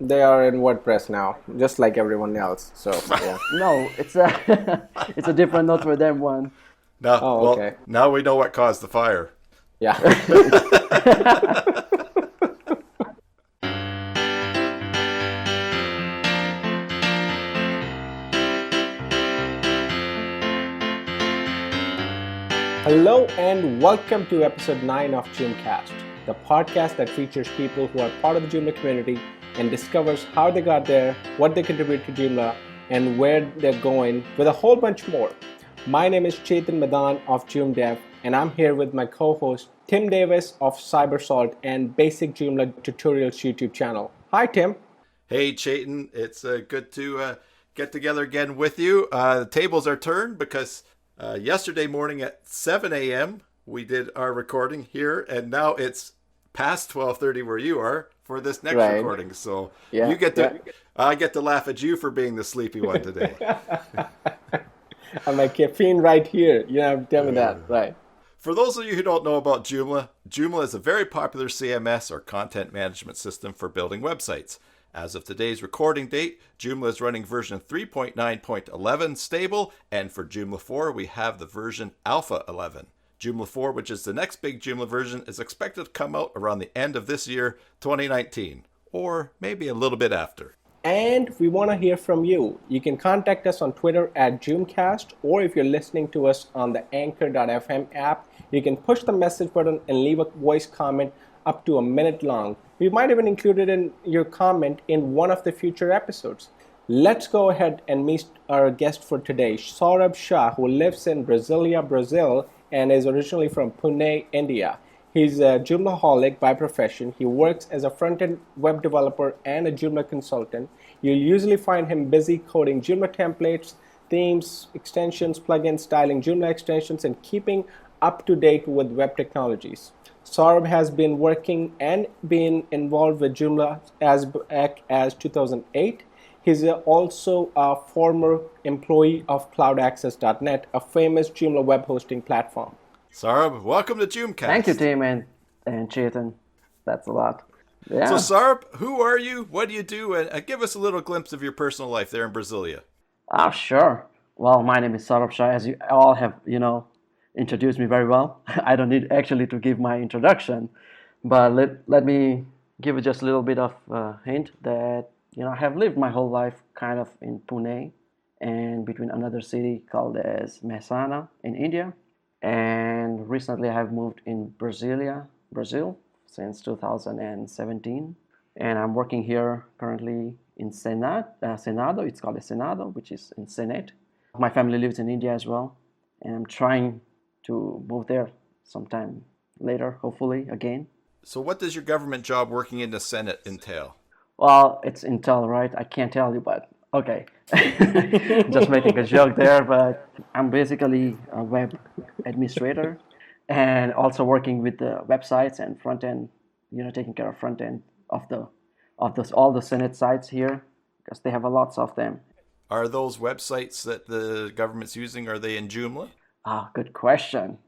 They are in WordPress now, just like everyone else. So yeah. No, it's a it's a different Notre Dame one. Now, Oh, well, okay. now we know what caused the fire. Yeah. It's Hello and welcome to episode 9 of JoomCast, the podcast that features people who are part of the Joomla community and discovers how they got there, what they contribute to Joomla, and where they're going, with a whole bunch more. My name is Chetan Madaan of JoomDev, and I'm here with my co-host Tim Davis of CyberSalt and Basic Joomla Tutorials YouTube channel. Hi, Tim. Hey, Chetan, it's good to get together again with you. The tables are turned because yesterday morning at 7 a.m. we did our recording here, and now it's past 12:30 where you are for this next Right. recording. So Yeah, you get to, I get to laugh at you for being the sleepy one today. I'm like caffeine right here. You have to tell me that, right? For those of you who don't know about Joomla, Joomla is a very popular CMS or content management system for building websites. As of today's recording date, Joomla is running version 3.9.11 stable, and for Joomla 4, we have the version Alpha 11. Joomla 4, which is the next big Joomla version, is expected to come out around the end of this year, 2019, or maybe a little bit after. And we want to hear from you. You can contact us on Twitter at JoomCast, or if you're listening to us on the Anchor.fm app, you can push the message button and leave a voice comment up to a minute long. We might even include it in your comment in one of the future episodes. Let's go ahead and meet our guest for today, Saurabh Shah, who lives in Brasília, Brazil, and is originally from Pune, India. He's a Joomlaholic by profession. He works as a front-end web developer and a Joomla consultant. You'll usually find him busy coding Joomla templates, themes, extensions, plugins, styling Joomla extensions, and keeping up to date with web technologies. Saurabh has been working and been involved with Joomla as back as 2008. He's also a former employee of CloudAccess.net, a famous Joomla web hosting platform. Saurabh, welcome to JoomCast. Thank you, Tim and Chetan. That's a lot. Yeah. So, Saurabh, who are you? What do you do? And give us a little glimpse of your personal life there in Brasília. Sure. Well, my name is Saurabh Shah, as you all have, introduced me very well. I don't need actually to give my introduction, but let me give you just a little bit of hint that, I have lived my whole life kind of in Pune and between another city called as Mehsana in India. And recently I have moved in Brasília, Brazil, since 2017. And I'm working here currently in Senado. It's called a Senado, which is in Senate. My family lives in India as well, and I'm trying to move there sometime later, hopefully again. So, what does your government job working in the Senate entail? Well, it's Intel, right? I can't tell you, but okay. Just making a joke there, but I'm basically a web administrator and also working with the websites and front end, taking care of front end of all the Senate sites here because they have a lots of them. Are those websites that the government's using, are they in Joomla? Good question.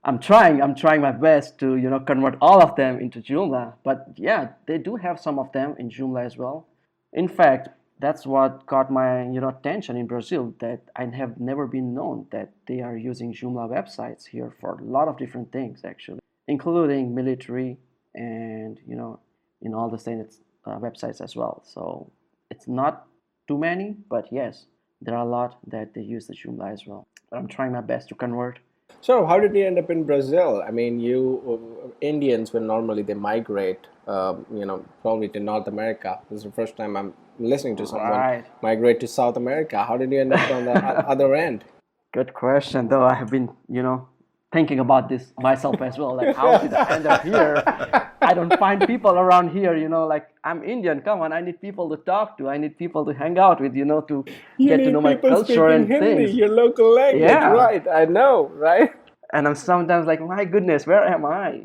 I'm trying my best to, convert all of them into Joomla, but yeah, they do have some of them in Joomla as well. In fact, that's what caught my, attention in Brazil, that I have never been known that they are using Joomla websites here for a lot of different things actually, including military and, in all the Senate websites as well. So it's not too many, but yes, there are a lot that they use the Joomla as well. But I'm trying my best to convert. So, how did you end up in Brazil? I mean, Indians, when normally they migrate, probably to North America. This is the first time I'm listening to someone Right. migrate to South America. How did you end up on the other end? Good question, though. I have been, thinking about this myself as well. Like, how did I end up here? I don't find people around here, like, I'm Indian. Come on, I need people to talk to. I need people to hang out with, to You get to need know my people culture speaking and Hindi, things. your local language, Yeah. right? I know, right? And I'm sometimes like, my goodness, where am I?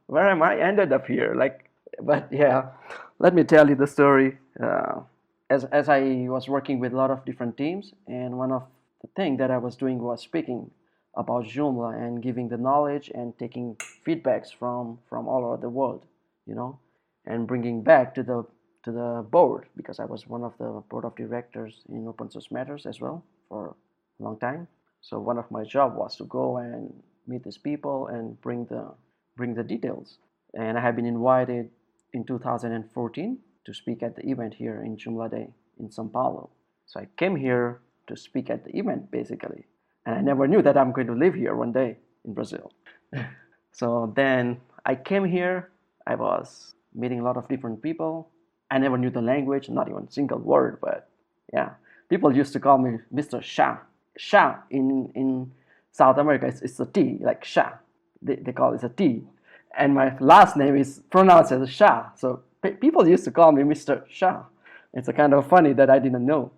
Where am I ended up here? Like, but yeah, let me tell you the story. As I was working with a lot of different teams, and one of the things that I was doing was speaking about Joomla and giving the knowledge and taking feedbacks from all over the world, and bringing back to the to the board because I was one of the board of directors in Open Source Matters as well for a long time. So one of my job was to go and meet these people and bring the details. And I have been invited in 2014 to speak at the event here in JoomlaDay in São Paulo. So I came here to speak at the event basically. And I never knew that I'm going to live here one day in Brazil. So then I came here, I was meeting a lot of different people. I never knew the language, not even a single word, but yeah. People used to call me Mr. Shah. Shah in South America, it's a T, like Shah. They call it a T. And my last name is pronounced as Shah. So people used to call me Mr. Shah. It's a kind of funny that I didn't know.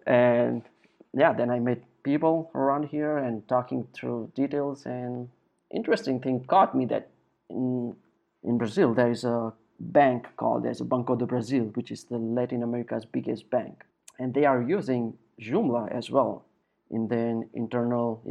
And yeah, then I met people around here and talking through details. And interesting thing caught me that in Brazil, there is a bank called as Banco do Brasil, which is the Latin America's biggest bank. And they are using Joomla as well in their internal,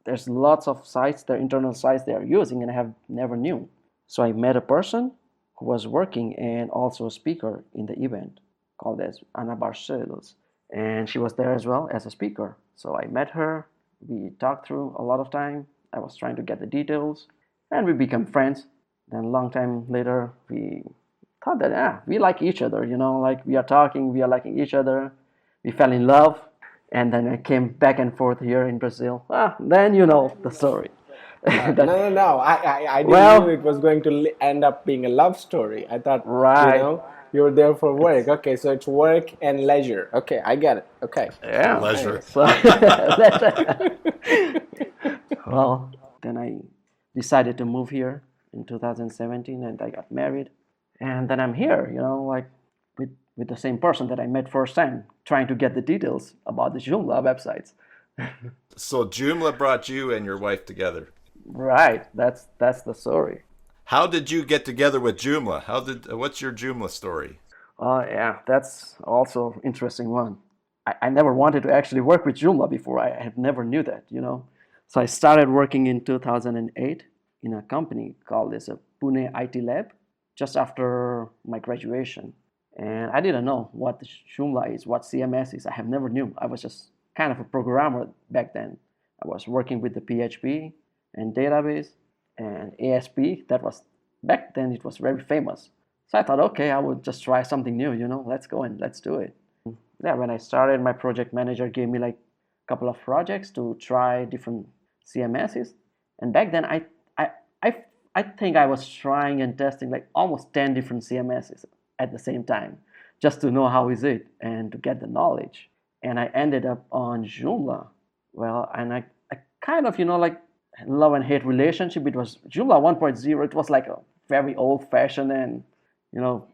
there's lots of sites, their internal sites they are using, and I have never knew. So I met a person who was working and also a speaker in the event called as Ana Barcelos. And she was there as well as a speaker. So I met her, we talked through a lot of time. I was trying to get the details and we became friends. Then a long time later, we thought that, we like each other, like we are talking, we are liking each other. We fell in love. And then I came back and forth here in Brazil. Then you know the story. No. I didn't know it was going to end up being a love story. I thought, you were there for work. Okay, so it's work and leisure. Okay, I get it. Okay. Yeah. Leisure. So, well, then I decided to move here in 2017 and I got married. And then I'm here, like with the same person that I met first time, trying to get the details about the Joomla websites. So Joomla brought you and your wife together. Right, that's the story. How did you get together with Joomla? What's your Joomla story? Yeah, that's also interesting one. I never wanted to actually work with Joomla before. I had never knew that, So I started working in 2008 in a company called as a Pune IT Lab just after my graduation. And I didn't know what Joomla is, what CMS is. I have never knew. I was just kind of a programmer back then. I was working with the PHP and database and ASP. That was, back then it was very famous. So I thought, okay, I would just try something new, let's go and let's do it. Yeah, when I started, my project manager gave me like a couple of projects to try different CMSs. And back then I think I was trying and testing like almost 10 different CMSs at the same time, just to know how is it and to get the knowledge. And I ended up on Joomla. Well, and I kind of, like love and hate relationship. It was Joomla 1.0. It was like a very old fashioned and,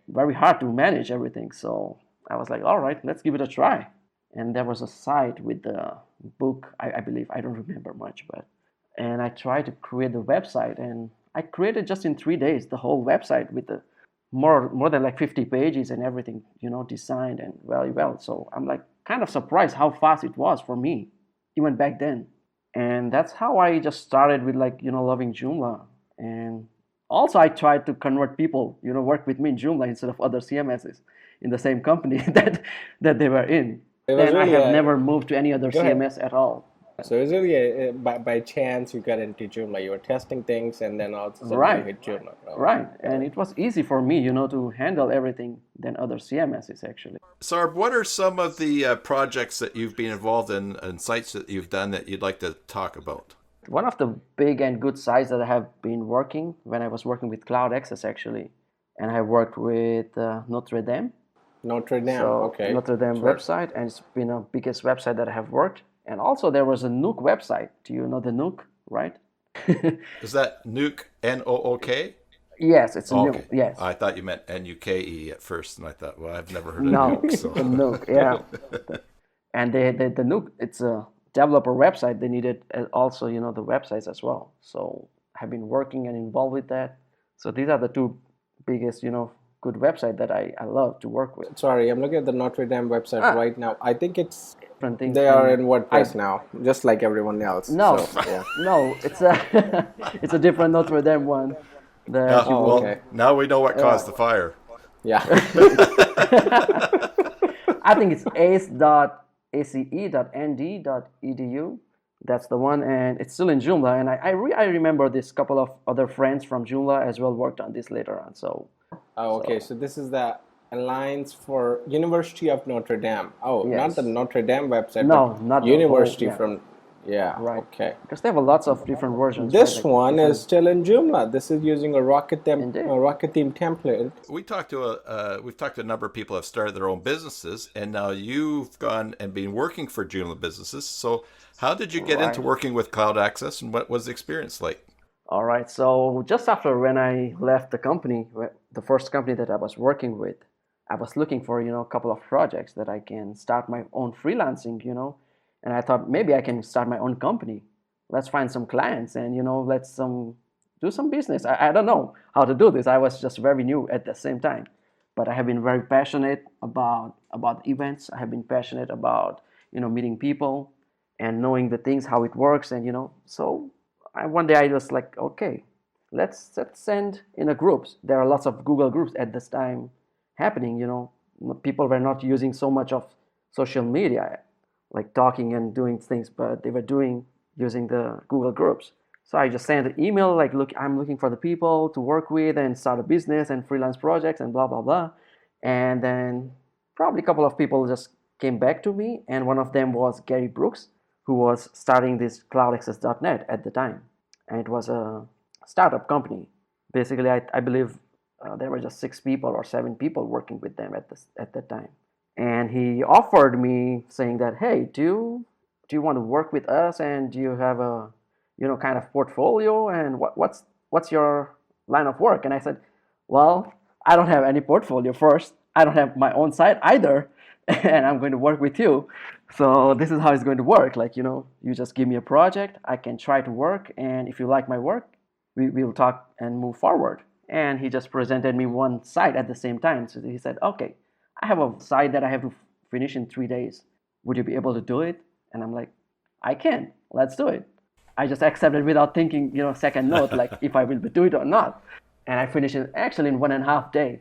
very hard to manage everything. So I was like, all right, let's give it a try. And there was a site with the book, I believe, I don't remember much, and I tried to create the website and I created just in 3 days, the whole website with the more than like 50 pages and everything, designed and very well. So I'm like kind of surprised how fast it was for me, even back then. And that's how I just started with like, loving Joomla. And also I tried to convert people, work with me in Joomla instead of other CMSs in the same company that they were in. Then I have never moved to any other CMS at all. So it was really by chance you got into Joomla. You were testing things and then also you hit Joomla. Right. And it was easy for me, to handle everything than other CMSs actually. Saurabh, what are some of the projects that you've been involved in and sites that you've done that you'd like to talk about? One of the big and good sites that I have been working when I was working with Cloud Access actually, and I worked with Notre Dame. Notre Dame, okay. Notre Dame website, and it's been the biggest website that I have worked. And also there was a Nook website. Do you know the Nook, right? Is that Nook, N-O-O-K? Yes, it's a Nook, yes. I thought you meant N-U-K-E at first, and I thought, well, I've never heard of Nook. So. The Nook, yeah. And the Nook, it's a developer website. They needed also, the websites as well. So I've been working and involved with that. So these are the two biggest, good website that I love to work with. Sorry, I'm looking at the Notre Dame website right now. I think it's different things. They are in WordPress now, just like everyone else. No, so, yeah. No, it's a different Notre Dame one. Now we know what caused the fire. Yeah. I think it's ace.ace.nd.edu. That's the one, and it's still in Joomla. And I remember this couple of other friends from Joomla as well worked on this later on. Oh, okay. So this is the Alliance for University of Notre Dame. Oh, not the Yes. Notre Dame website, No, but not the whole, University yeah, from. Yeah. right. Okay. Because they have lots of different versions, right? This Like one is different, still in Joomla. This is using a indeed. Rocket theme template. We've talked to a number of people who have started their own businesses, and now you've gone and been working for Joomla businesses. So how did you get into Right. working with Cloud Access, and what was the experience like? All right. So just after when I left the company, the first company that I was working with, I was looking for, a couple of projects that I can start my own freelancing, and I thought maybe I can start my own company. Let's find some clients and, let's do some business. I don't know how to do this. I was just very new at the same time, but I have been very passionate about events. I have been passionate about, meeting people and knowing the things, how it works. And, so one day I was like, okay, let's send in a groups. There are lots of Google groups at this time happening. People were not using so much of social media, like talking and doing things, but they were doing using the Google groups. So I just sent an email like, look, I'm looking for the people to work with and start a business and freelance projects and blah blah blah. And then probably a couple of people just came back to me, and one of them was Gary Brooks, who was starting this cloudaccess.net at the time, and it was a startup company. Basically, I believe there were just 6 people or 7 people working with them at that time. And he offered me saying that, hey, do you want to work with us, and do you have a kind of portfolio, and what's your line of work? And I said, well, I don't have any portfolio. First, I don't have my own site either, and I'm going to work with you. So this is how it's going to work. Like, you just give me a project, I can try to work, and if you like my work, we'll talk and move forward. And he just presented me one site at the same time. So he said, okay, I have a site that I have to finish in 3 days. Would you be able to do it? And I'm like, I can. Let's do it. I just accepted without thinking, second note, like if I will do it or not. And I finished it actually in 1.5 days.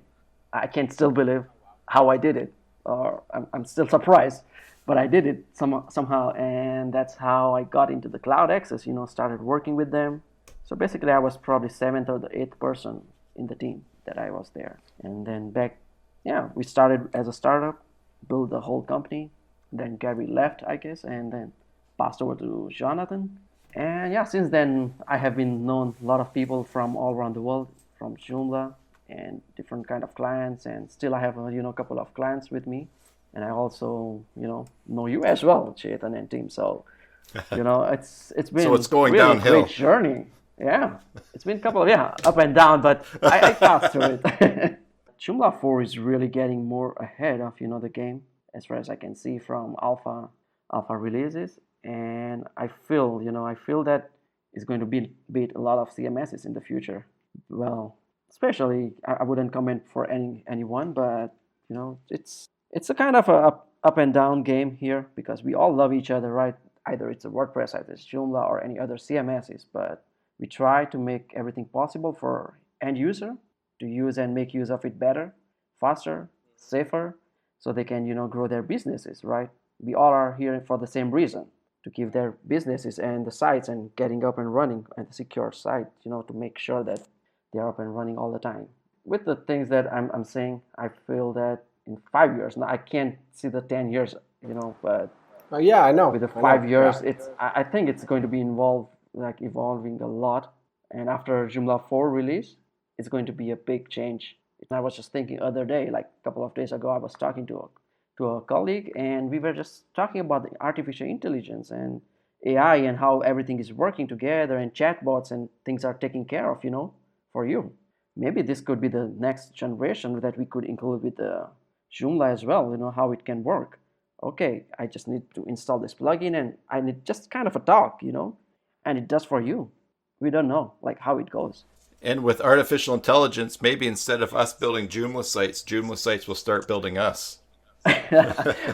I can't still believe how I did it, or I'm still surprised, but I did it somehow. And that's how I got into the Cloud Access, started working with them. So basically, I was probably 7th or 8th person in the team that I was there. And then we started as a startup, built the whole company. Then Gary left, I guess, and then passed over to Jonathan. And yeah, since then, I have been known a lot of people from all around the world, from Joomla and different kind of clients. And still, I have a couple of clients with me. And I also, know you as well, Chetan and team. So, it's been So it's going really downhill. great journey. Yeah, it's been a couple of up and down, but I passed through it. Joomla 4 is really getting more ahead of the game, as far as I can see from alpha releases, and I feel that it's going to beat a lot of CMSs in the future. Well, especially I wouldn't comment for anyone, but it's a kind of a up and down game here, because we all love each other, right? Either it's a WordPress, either it's Joomla or any other CMSs, but we try to make everything possible for end user to use and make use of it better, faster, safer, so they can grow their businesses, right? We all are here for the same reason, to keep their businesses and the sites and getting up and running and a secure site, to make sure that they're up and running all the time. With the things that I'm saying, I feel that in 5 years, now I can't see the 10 years, but Yeah, I know. with the I know. 5 years, Yeah. I think it's going to be evolving a lot. And after Joomla 4 release, it's going to be a big change. I was just thinking other day, like a couple of days ago, I was talking to a colleague, and we were just talking about the artificial intelligence and AI and how everything is working together, and chatbots and things are taken care of, for you. Maybe this could be the next generation that we could include with the Joomla as well, how it can work. Okay, I just need to install this plugin, and I need just kind of a talk, and it does for you. We don't know like how it goes. And with artificial intelligence, maybe instead of us building Joomla sites will start building us.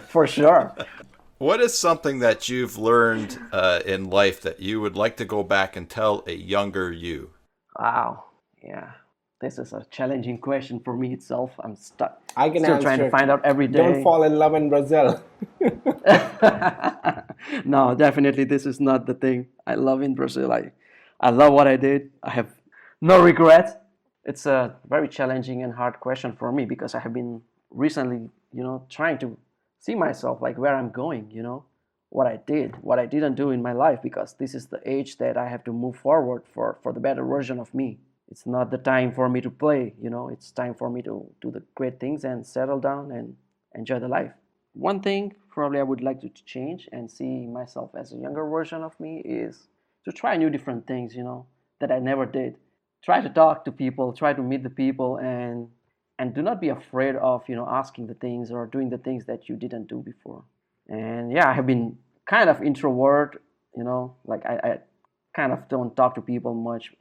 For sure. What is something that you've learned in life that you would like to go back and tell a younger you? Wow. Yeah. This is a challenging question for me itself. I'm stuck. I can Still trying to answer. find out every Don't day. fall in love in Brazil. No, definitely this is not the thing I love in Brazil. I love what I did. I have no regrets. It's a very challenging and hard question for me because I have been recently, trying to see myself like where I'm going, what I did, what I didn't do in my life, because this is the age that I have to move forward for the better version of me. It's not the time for me to play, it's time for me to do the great things and settle down and enjoy the life. One thing probably I would like to change and see myself as a younger version of me is to try new different things, that I never did. Try to talk to people, try to meet the people, and do not be afraid of, asking the things or doing the things that you didn't do before. And yeah, I have been kind of introvert, like I kind of don't talk to people much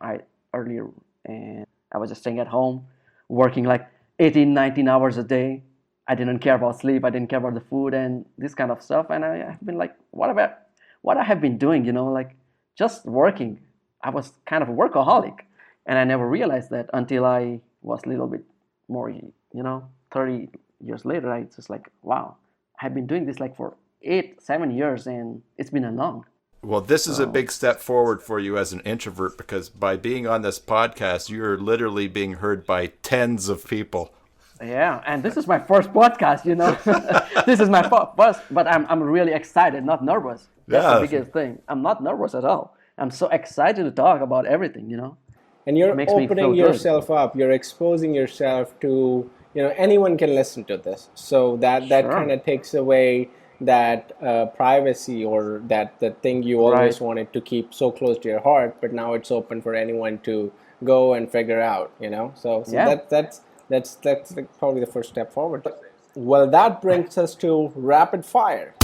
earlier, and I was just staying at home working like 18, 19 hours a day. I didn't care about sleep, I didn't care about the food and this kind of stuff, and I have been like, what about what I have been doing, like just working. I was kind of a workaholic, and I never realized that until I was a little bit more, 30 years later. I just like, wow, I've been doing this like for 8, 7 years, and it's been a long. Well, this is a big step forward for you as an introvert, because by being on this podcast, you're literally being heard by tens of people. Yeah, and this is my first podcast, This is my first, but I'm really excited, not nervous. That's the biggest thing. I'm not nervous at all. I'm so excited to talk about everything, And you're makes me feel opening good. yourself up. You're exposing yourself to, anyone can listen to this. So that Sure. kind of takes away that privacy, or that the thing you always Right. wanted to keep so close to your heart, but now it's open for anyone to go and figure out, So Yeah. that's like probably the first step forward. Well, that brings us to rapid fire.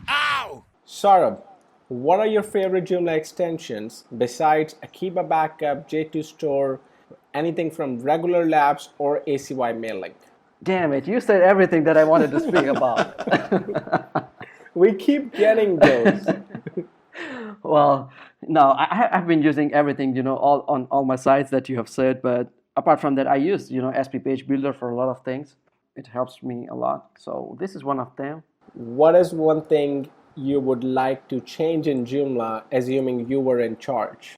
Ow! Saurabh, what are your favorite Joomla extensions besides Akiba Backup, J2 Store, anything from regular labs or ACY mailing? Damn it, you said everything that I wanted to speak about. We keep getting those. Well, no, I've been using everything, all on all my sites that you have said, but apart from that, I use, SP Page Builder for a lot of things. It helps me a lot. So this is one of them. What is one thing you would like to change in Joomla, assuming you were in charge?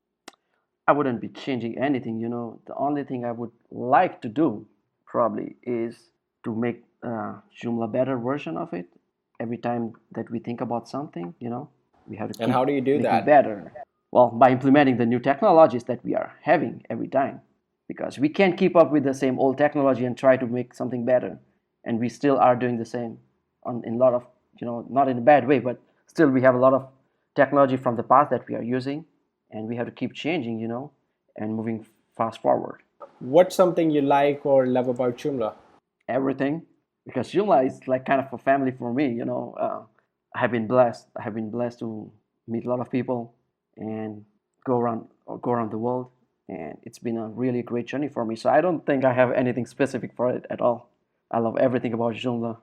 I wouldn't be changing anything, The only thing I would like to do probably is to make Joomla better version of it. Every time that we think about something, we have to keep And how do you do making that? better. Well, by implementing the new technologies that we are having every time, because we can't keep up with the same old technology and try to make something better, and we still are doing the same in a lot of, not in a bad way, but still we have a lot of technology from the past that we are using, and we have to keep changing, and moving fast forward. What's something you like or love about Joomla? Everything, because Joomla is like kind of a family for me. I have been blessed. I have been blessed to meet a lot of people and go around the world, and it's been a really great journey for me. So I don't think I have anything specific for it at all. I love everything about Joomla.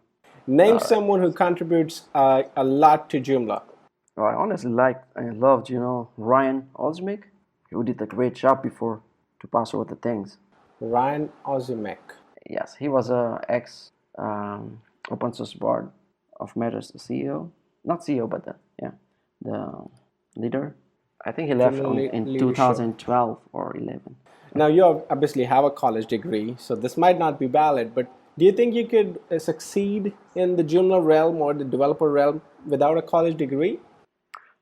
Name someone who contributes a lot to Joomla. Well, I loved, Ryan Osmick, who did a great job before to pass over the things. Ryan Ozimek. Yes, he was a ex open source board of Matters CEO, not CEO, but the leader. I think he left in Leadership. 2012 or 11. Now, you obviously have a college degree, so this might not be valid, but do you think you could succeed in the Joomla realm or the developer realm without a college degree?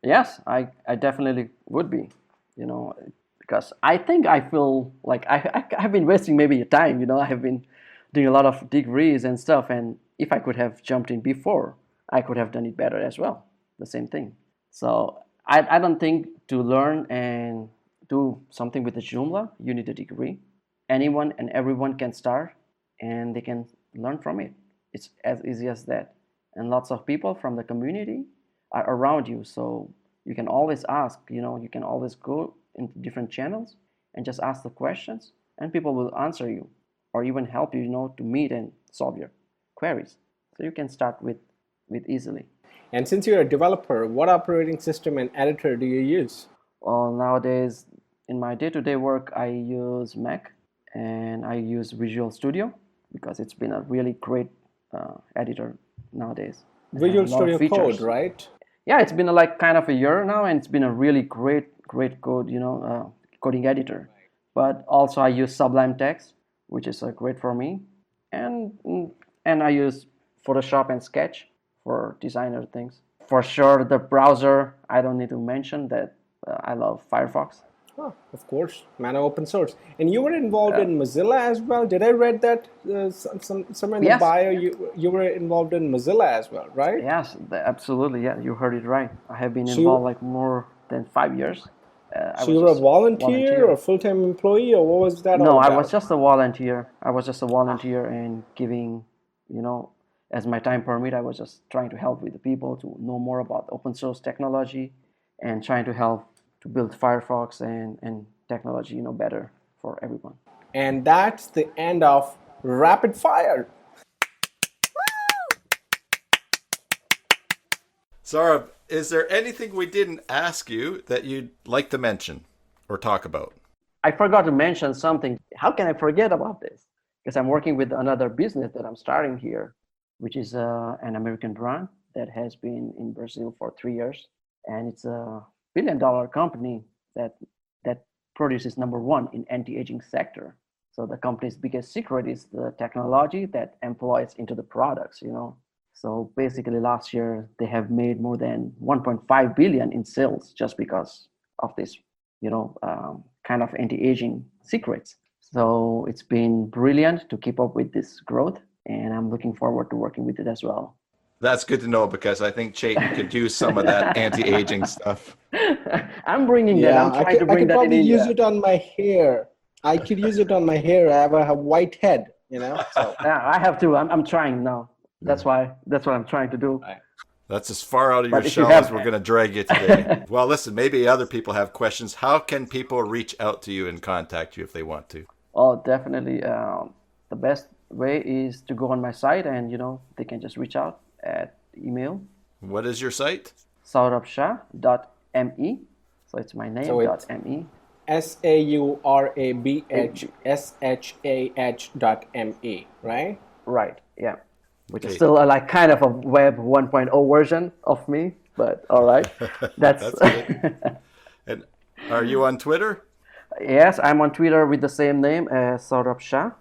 Yes, I definitely would be, because I think I feel like I have been wasting maybe time, I have been doing a lot of degrees and stuff, and if I could have jumped in before, I could have done it better as well, the same thing. So I don't think to learn and do something with the Joomla, you need a degree. Anyone and everyone can start, and they can learn from it. It's as easy as that. And lots of people from the community are around you, so you can always ask, you can always go into different channels and just ask the questions, and people will answer you or even help you, to meet and solve your queries. So you can start with easily. And since you're a developer, what operating system and editor do you use? Well, nowadays in my day-to-day work, I use Mac. and I use Visual Studio because it's been a really great editor nowadays. It has Visual a lot of Studio features. Code, right? Yeah, it's been like kind of a year now, and it's been a really great code, coding editor. But also I use Sublime Text, which is great for me, and and I use Photoshop and Sketch for designer things. For sure, the browser, I don't need to mention that I love Firefox. Oh, of course, man of open source. And you were involved in Mozilla as well. Did I read that somewhere in the Yes. bio? You were involved in Mozilla as well, right? Yes, absolutely. Yeah, you heard it right. I have been So involved you, like more than 5 years. I so was you were a just volunteer volunteer. or full-time employee, or what was that all No, I was about? just a volunteer. I was just a volunteer and giving, you know, as my time permit, I was just trying to help with the people to know more about open source technology and trying to help to build Firefox and technology, better for everyone. And that's the end of Rapid Fire. Saurabh, is there anything we didn't ask you that you'd like to mention or talk about? I forgot to mention something. How can I forget about this? Because I'm working with another business that I'm starting here, which is an American brand that has been in Brazil for 3 years, and it's a billion-dollar company that produces number one in anti-aging sector. So the company's biggest secret is the technology that employs into the products. So basically, last year they have made more than 1.5 billion in sales just because of this, kind of anti-aging secrets. So it's been brilliant to keep up with this growth, and I'm looking forward to working with it as well. That's good to know because I think Chetan could use some of that anti-aging stuff. I'm bringing that. Yeah, I'm trying to I bring could that in probably use India. it on my hair. I could use it on my hair. I have a white head, so. Yeah, I have to. I'm trying now. That's what I'm trying to do. Right. That's as far out of your But if you shell as have, we're going to drag you today. Well, listen, maybe other people have questions. How can people reach out to you and contact you if they want to? oh, definitely. The best way is to go on my site, and they can just reach out at email What is your site? saurabhshah.me. So it's my name So it's .me. SAURABHSHAH.me, right? Right. Yeah. Which is Okay. still like kind of a web 1.0 version of me, but all right. That's That's good. And are you on Twitter? Yes, I'm on Twitter with the same name as Saurabh Shah.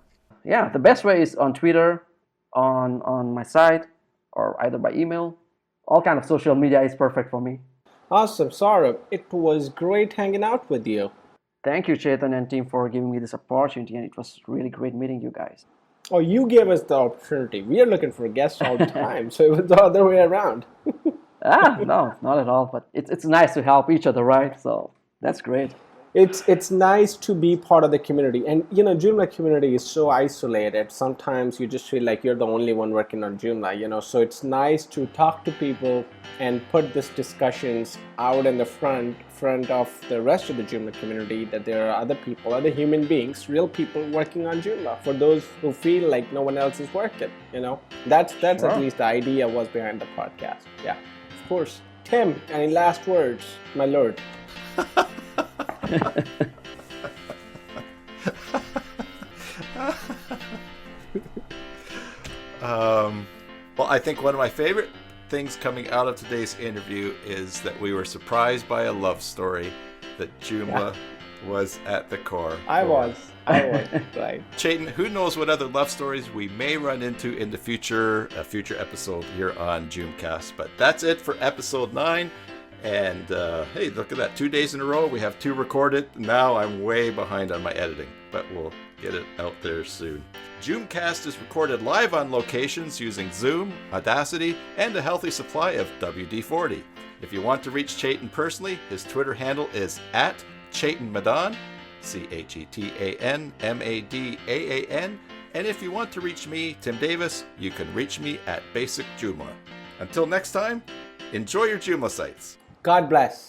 Yeah, the best way is on Twitter, on my site, or either by email. All kind of social media is perfect for me. Awesome, Saurabh. It was great hanging out with you. Thank you, Chetan and team, for giving me this opportunity, and it was really great meeting you guys. Oh, you gave us the opportunity. We are looking for guests all the time, so it was the other way around. No, not at all. But it's nice to help each other, right? So that's great. It's nice to be part of the community, and Joomla community is so isolated. Sometimes you just feel like you're the only one working on Joomla. So it's nice to talk to people and put these discussions out in the front of the rest of the Joomla community, that there are other people, other human beings, real people working on Joomla, for those who feel like no one else is working. That's Sure. at least the idea was behind the podcast. Yeah, of course. Tim, any last words, my lord? Well, I think one of my favorite things coming out of today's interview is that we were surprised by a love story that Joomla was at the core. I was, right. Chetan, who knows what other love stories we may run into in the future, a future episode here on JoomCast. But that's it for episode 9. And hey, look at that. 2 days in a row. We have 2 recorded. Now I'm way behind on my editing, but we'll get it out there soon. JoomCast is recorded live on locations using Zoom, Audacity, and a healthy supply of WD-40. If you want to reach Chetan personally, his Twitter handle is @Chetan Madaan, ChetanMadaan. And if you want to reach me, Tim Davis, you can reach me at Basic Joomla. Until next time, enjoy your Joomla sites. God bless.